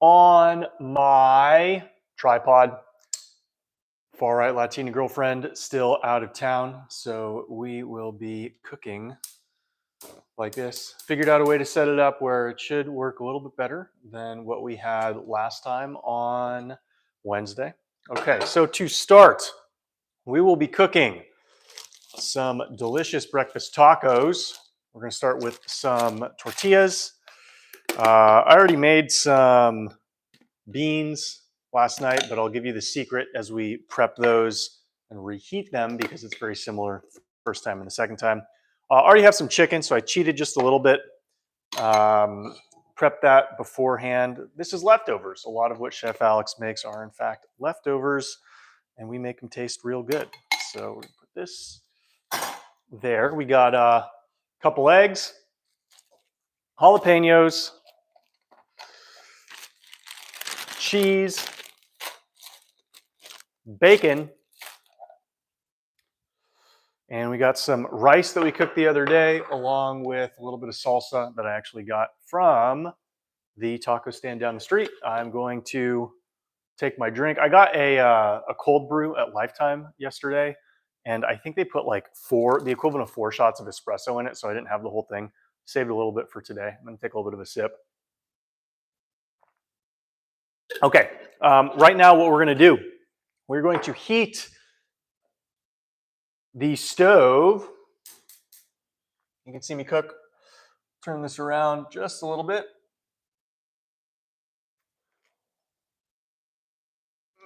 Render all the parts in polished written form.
on my tripod. Far right Latina girlfriend still out of town, so we will be cooking like this. Figured out a way to set it up where it should work a little bit better than what we had last time on Wednesday. Okay, so to start, we will be cooking some delicious breakfast tacos. We're going to start with some tortillas. I already made some beans last night, but I'll give you the secret as we prep those and reheat them because it's very similar first time and the second time. I already have some chicken, so I cheated just a little bit. Prep that beforehand. This is leftovers. A lot of what Chef Alex makes are in fact leftovers, and we make them taste real good. So we put this there. We got a couple eggs, jalapenos, cheese, bacon, and we got some rice that we cooked the other day, along with a little bit of salsa that I actually got from the taco stand down the street. I'm going to take my drink. I got a cold brew at Lifetime yesterday, and I think they put like the equivalent of 4 shots of espresso in it, so I didn't have the whole thing. Saved a little bit for today. I'm gonna take a little bit of a sip. Okay, right now what we're gonna do, we're going to heat the stove. You can see me cook. Turn this around just a little bit.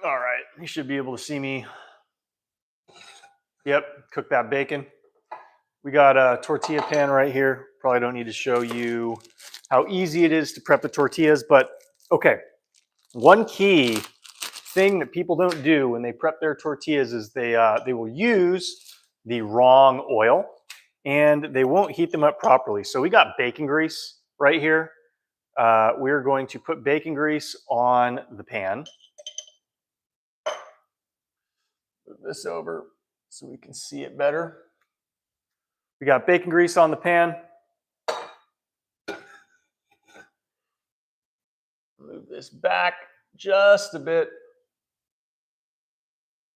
All right, you should be able to see me. Yep, cook that bacon. We got a tortilla pan right here. Probably don't need to show you how easy it is to prep the tortillas, but okay. One key thing that people don't do when they prep their tortillas is they will use the wrong oil and they won't heat them up properly. So we got bacon grease right here. We're going to put bacon grease on the pan. Move this over so we can see it better. We got bacon grease on the pan. Move this back just a bit.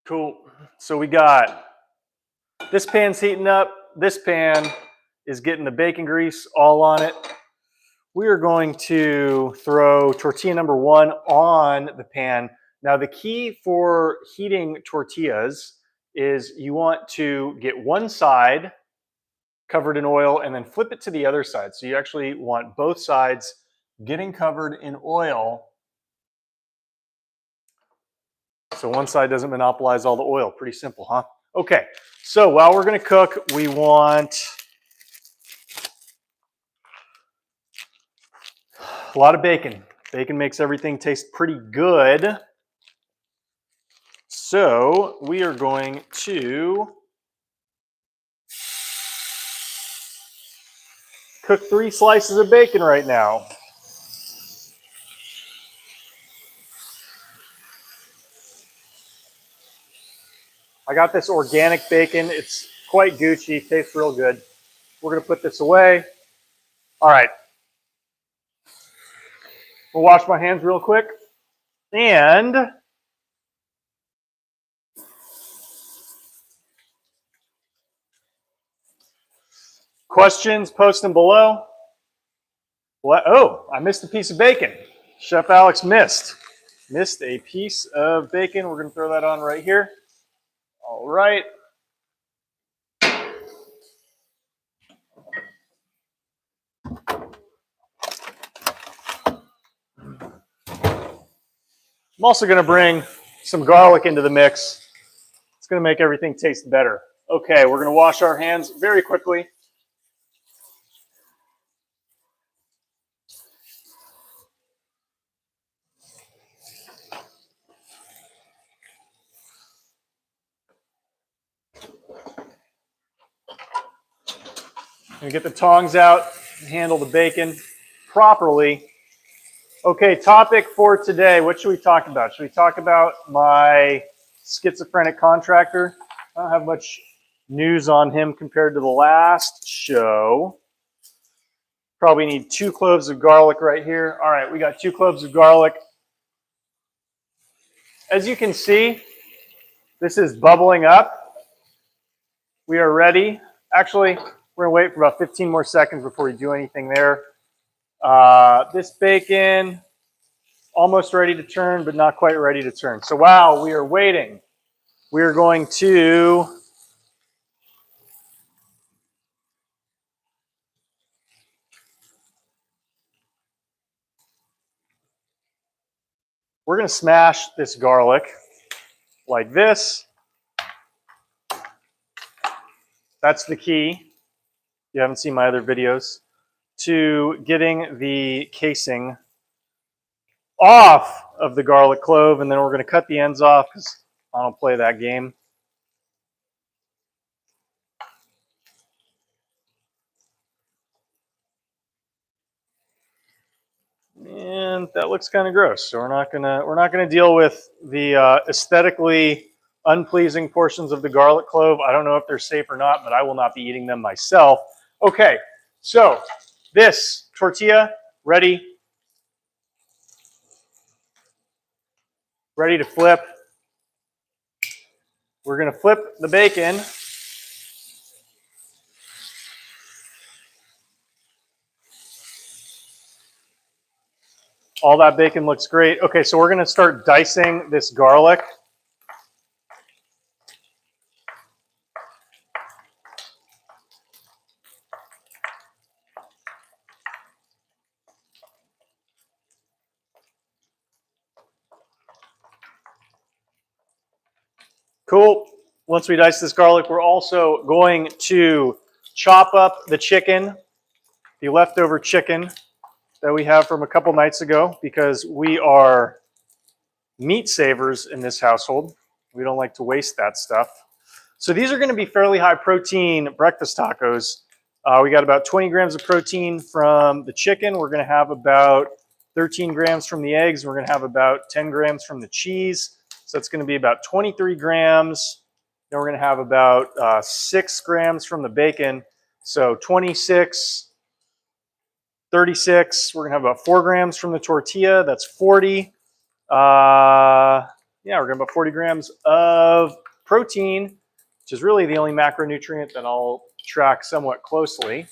Cool. So we got this pan's heating up. This pan is getting the bacon grease all on it. We are going to throw tortilla number 1 on the pan. Now the key for heating tortillas is you want to get one side covered in oil and then flip it to the other side. So you actually want both sides getting covered in oil so one side doesn't monopolize all the oil. Pretty simple, huh? Okay, so while we're gonna cook, we want a lot of bacon. Bacon makes everything taste pretty good. So we are going to cook 3 slices of bacon right now. I got this organic bacon. It's quite Gucci, tastes real good. We're gonna put this away. All right. We'll wash my hands real quick. And questions, post them below. What? Oh, I missed a piece of bacon. Chef Alex missed a piece of bacon. We're gonna throw that on right here. All right. I'm also gonna bring some garlic into the mix. It's gonna make everything taste better. Okay, we're gonna wash our hands very quickly. Gonna get the tongs out and handle the bacon properly. Okay, topic for today. What should we talk about? Should we talk about my schizophrenic contractor? I don't have much news on him compared to the last show. Probably need 2 cloves of garlic right here. All right, we got 2 cloves of garlic. As you can see, this is bubbling up. We are ready. Actually, we're gonna wait for about 15 more seconds before we do anything there. This bacon, almost ready to turn, but not quite ready to turn. So while we are waiting, we are going to smash this garlic like this. That's the key. If you haven't seen my other videos, to getting the casing off of the garlic clove, and then we're going to cut the ends off because I don't play that game. And that looks kind of gross, so we're not gonna deal with the aesthetically unpleasing portions of the garlic clove. I don't know if they're safe or not, but I will not be eating them myself. Okay, so this tortilla ready to flip. We're gonna flip the bacon. All that bacon looks great. Okay, so we're gonna start dicing this garlic. Cool. Once we dice this garlic, we're also going to chop up the chicken, the leftover chicken that we have from a couple nights ago, because we are meat savers in this household. We don't like to waste that stuff. So these are going to be fairly high protein breakfast tacos. We got about 20 grams of protein from the chicken. We're going to have about 13 grams from the eggs. We're going to have about 10 grams from the cheese. So it's going to be about 23 grams. Then we're going to have about 6 grams from the bacon. So 26, 36. We're going to have about 4 grams from the tortilla. That's 40. Yeah, we're going to have about 40 grams of protein, which is really the only macronutrient that I'll track somewhat closely.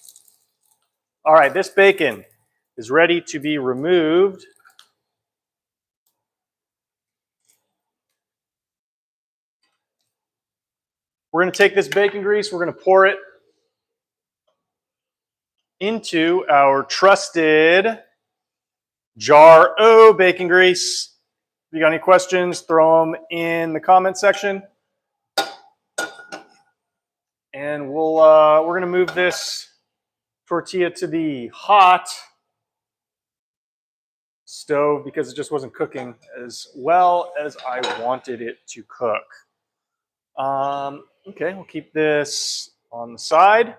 All right, this bacon is ready to be removed. We're going to take this bacon grease, we're going to pour it into our trusted jar O bacon grease. If you got any questions, throw them in the comment section. And we're going to move this tortilla to the hot stove because it just wasn't cooking as well as I wanted it to cook. Okay, we'll keep this on the side.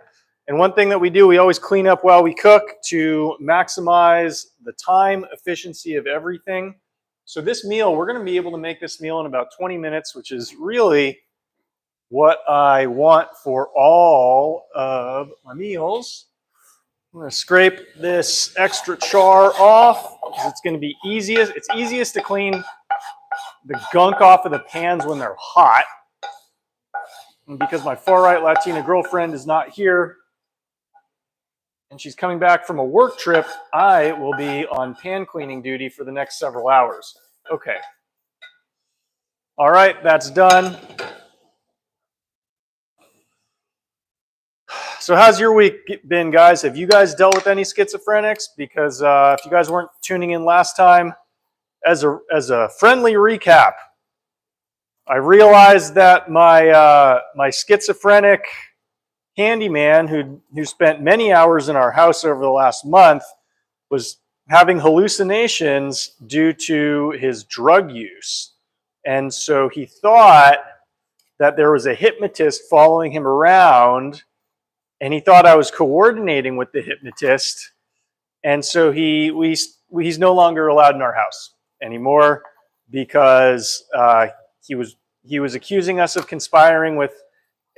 And one thing that we do, we always clean up while we cook to maximize the time efficiency of everything. So this meal, we're going to be able to make this meal in about 20 minutes, which is really what I want for all of my meals. I'm going to scrape this extra char off because it's going to be easiest. It's easiest to clean the gunk off of the pans when they're hot. And because my far-right Latina girlfriend is not here and she's coming back from a work trip, I will be on pan cleaning duty for the next several hours. Okay. All right, that's done. So how's your week been, guys? Have you guys dealt with any schizophrenics? Because if you guys weren't tuning in last time, as a friendly recap, I realized that my schizophrenic handyman who spent many hours in our house over the last month was having hallucinations due to his drug use. And so he thought that there was a hypnotist following him around, and he thought I was coordinating with the hypnotist. And so he's no longer allowed in our house anymore because he was accusing us of conspiring with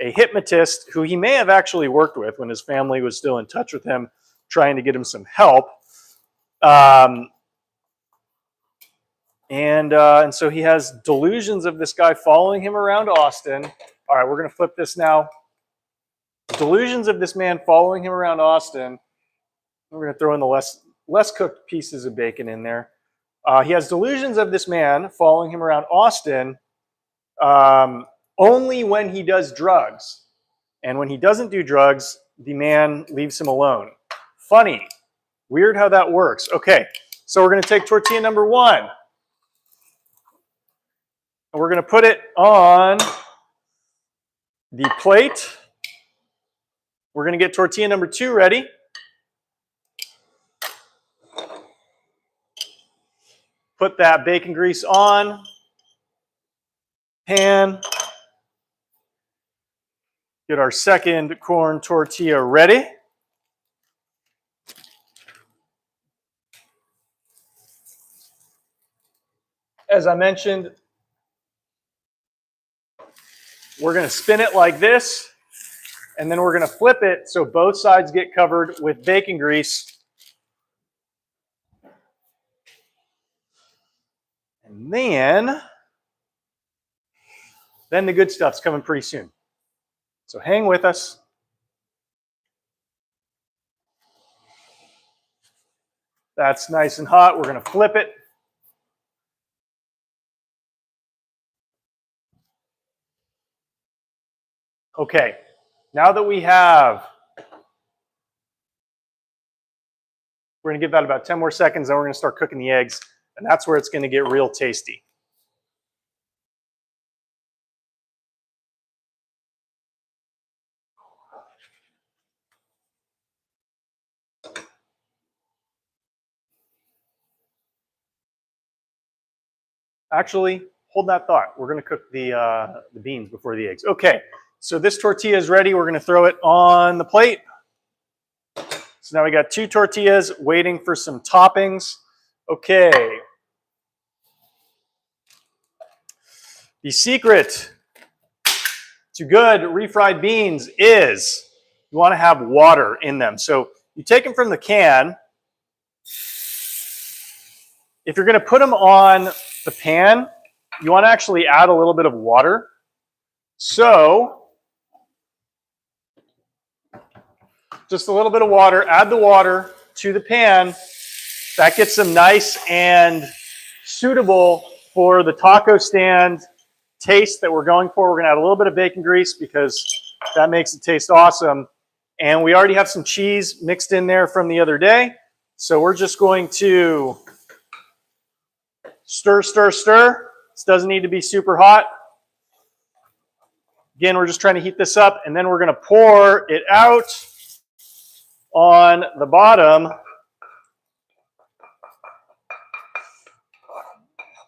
a hypnotist who he may have actually worked with when his family was still in touch with him. trying to get him some help. And so he has delusions of this guy following him around Austin. All right, we're going to flip this now. Delusions of this man following him around Austin. We're going to throw in the less cooked pieces of bacon in there. He has delusions of this man following him around Austin only when he does drugs. And when he doesn't do drugs, the man leaves him alone. Funny. Weird how that works. Okay, so we're going to take tortilla number 1. And we're going to put it on the plate. We're going to get tortilla number 2 ready. Put that bacon grease on. Pan. Get our second corn tortilla ready. As I mentioned, we're going to spin it like this, and then we're going to flip it so both sides get covered with bacon grease. And then the good stuff's coming pretty soon. So hang with us. That's nice and hot. We're going to flip it. Okay, now that we have, we're going to give that about 10 more seconds, then we're going to start cooking the eggs, and that's where it's going to get real tasty. Actually, hold that thought. We're going to cook the beans before the eggs. Okay, so this tortilla is ready. We're going to throw it on the plate. So now we got 2 tortillas waiting for some toppings. Okay. The secret to good refried beans is you want to have water in them. So you take them from the can. If you're going to put them on the pan, you want to actually add a little bit of water. So just a little bit of water, add the water to the pan. That gets them nice and suitable for the taco stand taste that we're going for. We're going to add a little bit of bacon grease because that makes it taste awesome. And we already have some cheese mixed in there from the other day. So we're just going to stir, stir, stir. This doesn't need to be super hot. Again, we're just trying to heat this up, and then we're going to pour it out on the bottom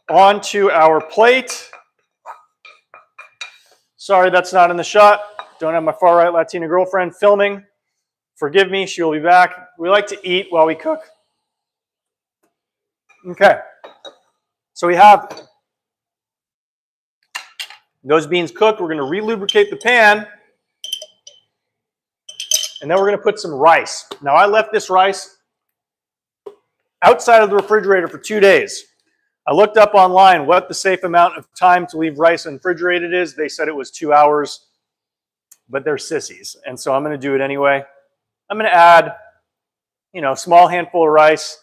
onto our plate. Sorry, that's not in the shot. Don't have my far right Latina girlfriend filming. Forgive me, she will be back. We like to eat while we cook. Okay, so we have those beans cooked. We're going to re-lubricate the pan, and then we're going to put some rice. Now, I left this rice outside of the refrigerator for 2 days. I looked up online what the safe amount of time to leave rice unrefrigerated is. They said it was 2 hours, but they're sissies, and so I'm going to do it anyway. I'm going to add, a small handful of rice.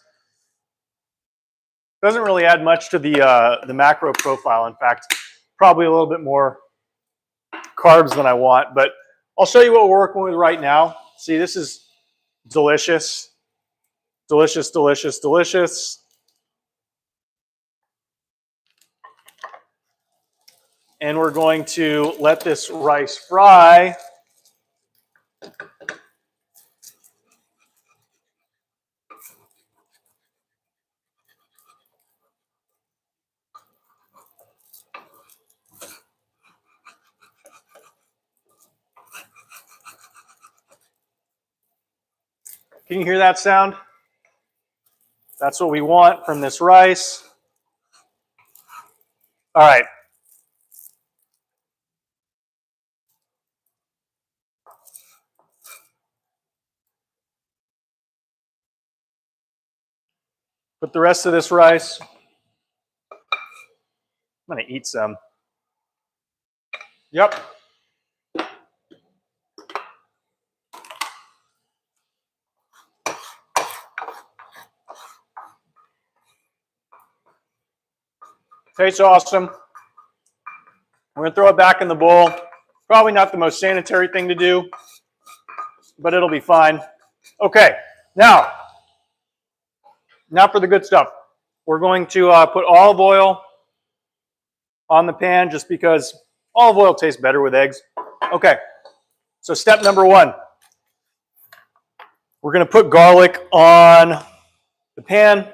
Doesn't really add much to the macro profile. In fact, probably a little bit more carbs than I want, but I'll show you what we're working with right now. See, this is delicious. Delicious, delicious, delicious. And we're going to let this rice fry. Can you hear that sound? That's what we want from this rice. All right. Put the rest of this rice. I'm going to eat some. Yep. Tastes awesome. We're going to throw it back in the bowl. Probably not the most sanitary thing to do, but it'll be fine. Okay, now for the good stuff. We're going to put olive oil on the pan just because olive oil tastes better with eggs. Okay, so step number one. We're going to put garlic on the pan.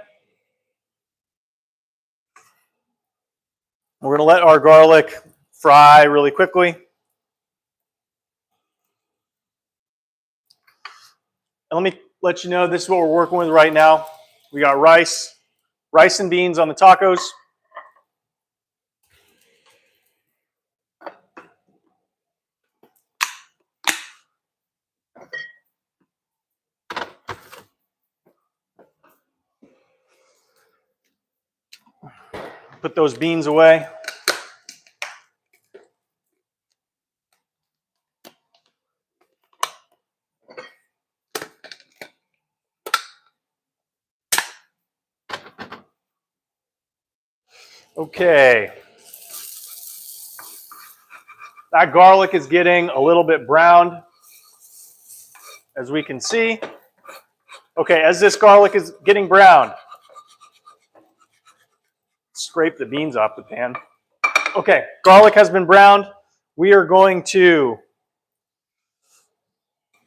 We're going to let our garlic fry really quickly. And let me let you know, this is what we're working with right now. We got rice and beans on the tacos. Put those beans away. Okay. That garlic is getting a little bit browned, as we can see. Okay, as this garlic is getting browned, scrape the beans off the pan. Okay, garlic has been browned. We are going to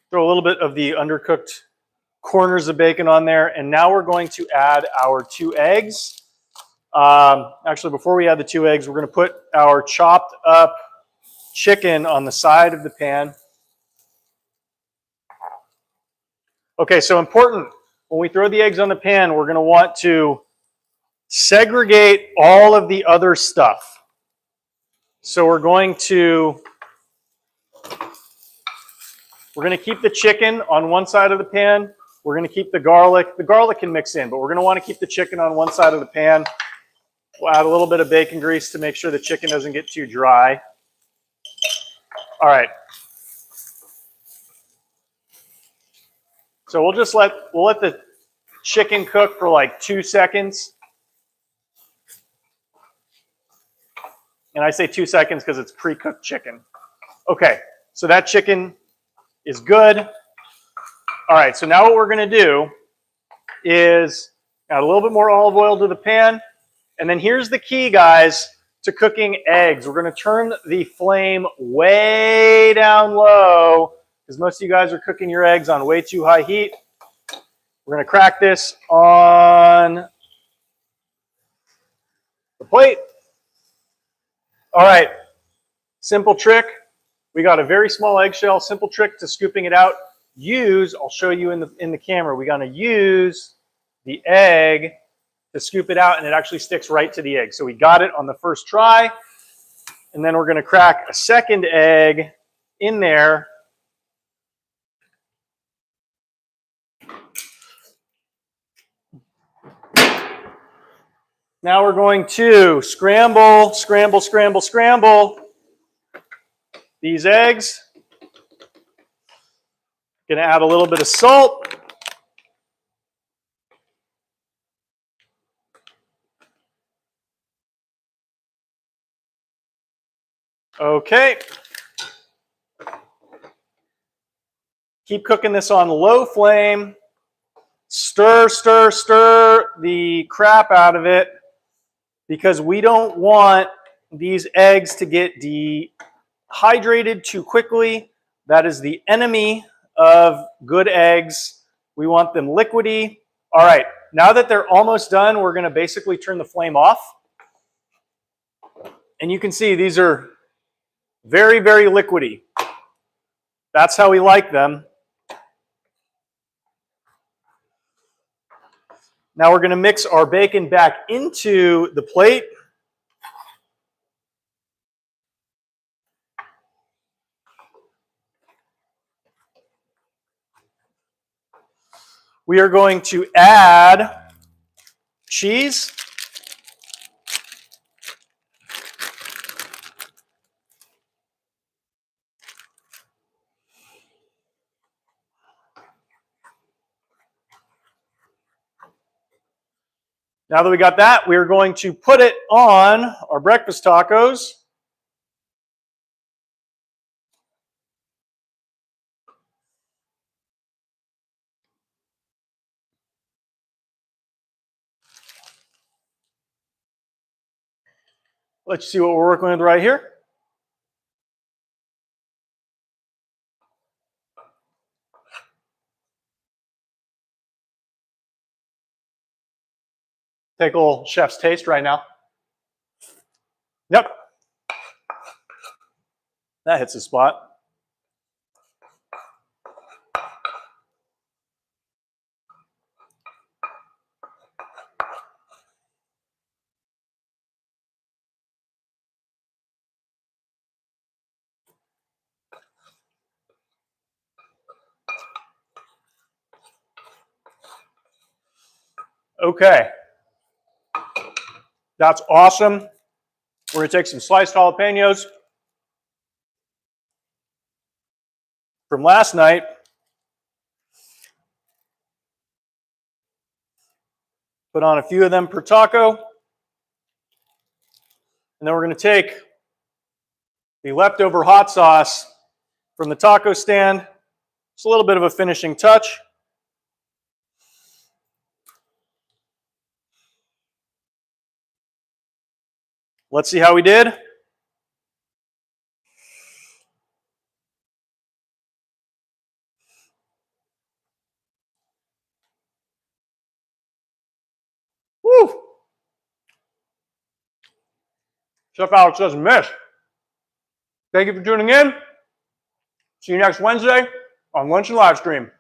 throw a little bit of the undercooked corners of bacon on there, and now we're going to add our 2 eggs. Actually, before we add the 2 eggs, we're going to put our chopped up chicken on the side of the pan. Okay, so important, when we throw the eggs on the pan, we're going to want to segregate all of the other stuff. So we're going to keep the chicken on one side of the pan. We're going to keep the garlic. The garlic can mix in, but we're going to want to keep the chicken on one side of the pan. We'll add a little bit of bacon grease to make sure the chicken doesn't get too dry. All right. So we'll let the chicken cook for like 2 seconds. And I say 2 seconds because it's pre-cooked chicken. Okay, so that chicken is good. All right, so now what we're going to do is add a little bit more olive oil to the pan. And then here's the key, guys, to cooking eggs. We're going to turn the flame way down low because most of you guys are cooking your eggs on way too high heat. We're going to crack this on the plate. All right, simple trick. We got a very small eggshell. Simple trick to scooping it out. I'll show you in the camera. We're going to use the egg to scoop it out, and it actually sticks right to the egg. So we got it on the first try, and then we're going to crack a second egg in there. Now we're going to scramble these eggs. Going to add a little bit of salt. Okay. Keep cooking this on low flame. Stir the crap out of it because we don't want these eggs to get dehydrated too quickly. That is the enemy of good eggs. We want them liquidy. All right, now that they're almost done, we're going to basically turn the flame off. And you can see these are very, very liquidy. That's how we like them. Now we're going to mix our bacon back into the plate. We are going to add cheese. Now that we got that, we're going to put it on our breakfast tacos. Let's see what we're working with right here. Take a little chef's taste right now. Yep. That hits the spot. Okay. That's awesome. We're going to take some sliced jalapenos from last night. Put on a few of them per taco. And then we're going to take the leftover hot sauce from the taco stand. It's a little bit of a finishing touch. Let's see how we did. Woo! Chef Alex doesn't miss. Thank you for tuning in. See you next Wednesday on Lunch and Livestream.